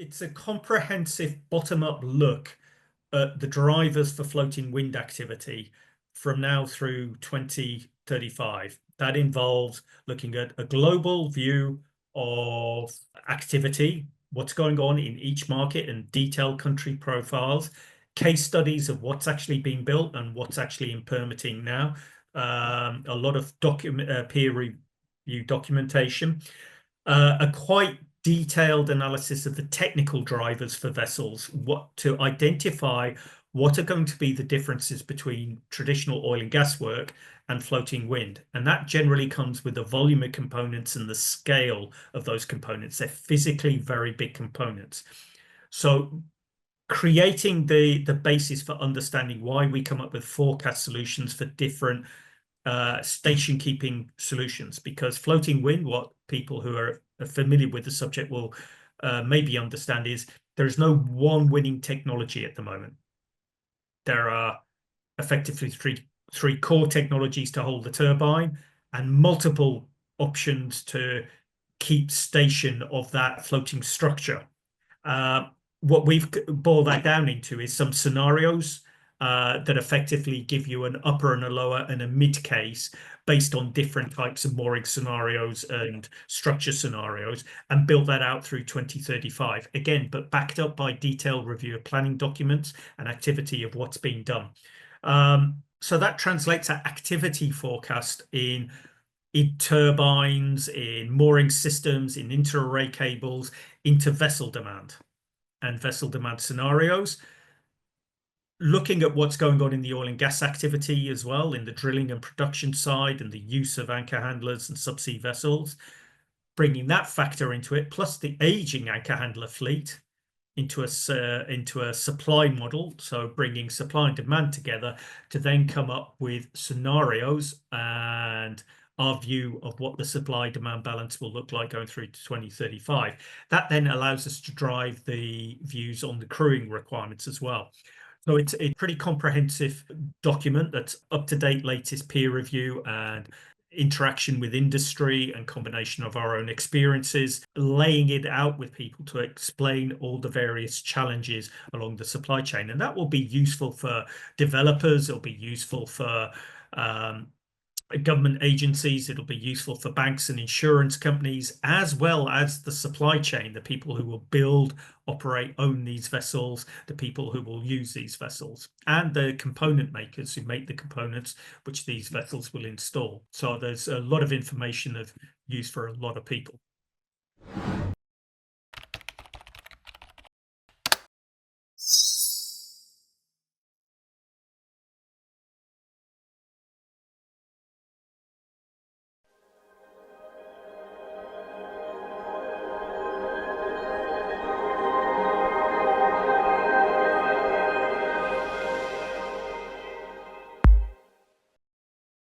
It's a comprehensive bottom-up look at the drivers for floating wind activity from now through 2035. That involves looking at a global view of activity, what's going on in each market, and detailed country profiles, case studies of what's actually being built and what's actually in permitting now, a lot of peer review documentation, a quite detailed analysis of the technical drivers for vessels, what to identify what are going to be the differences between traditional oil and gas work and floating wind. And that generally comes with the volume of components and the scale of those components. They're physically very big components. So creating the basis for understanding why we come up with forecast solutions for different station keeping solutions, because floating wind, what people who are familiar with the subject will maybe understand, is there is no one winning technology at the moment. There are effectively three core technologies to hold the turbine and multiple options to keep station of that floating structure. What we've boiled that down into is some scenarios that effectively give you an upper and a lower and a mid case based on different types of mooring scenarios and structure scenarios, and built that out through 2035. Again, but backed up by detailed review of planning documents and activity of what's being done. So that translates to activity forecast in turbines, in mooring systems, in inter-array cables, into vessel demand and vessel demand scenarios, looking at what's going on in the oil and gas activity as well, in the drilling and production side and the use of anchor handlers and subsea vessels, bringing that factor into it, plus the aging anchor handler fleet into a supply model. So bringing supply and demand together to then come up with scenarios and our view of what the supply demand balance will look like going through to 2035. That then allows us to drive the views on the crewing requirements as well. So it's a pretty comprehensive document that's up to date, latest peer review and interaction with industry and combination of our own experiences, laying it out with people to explain all the various challenges along the supply chain. And that will be useful for developers, it'll be useful for government agencies, it'll be useful for banks and insurance companies, as well as the supply chain, the people who will build, operate, own these vessels, the people who will use these vessels, and the component makers who make the components which these vessels will install. So there's a lot of information of use for a lot of people.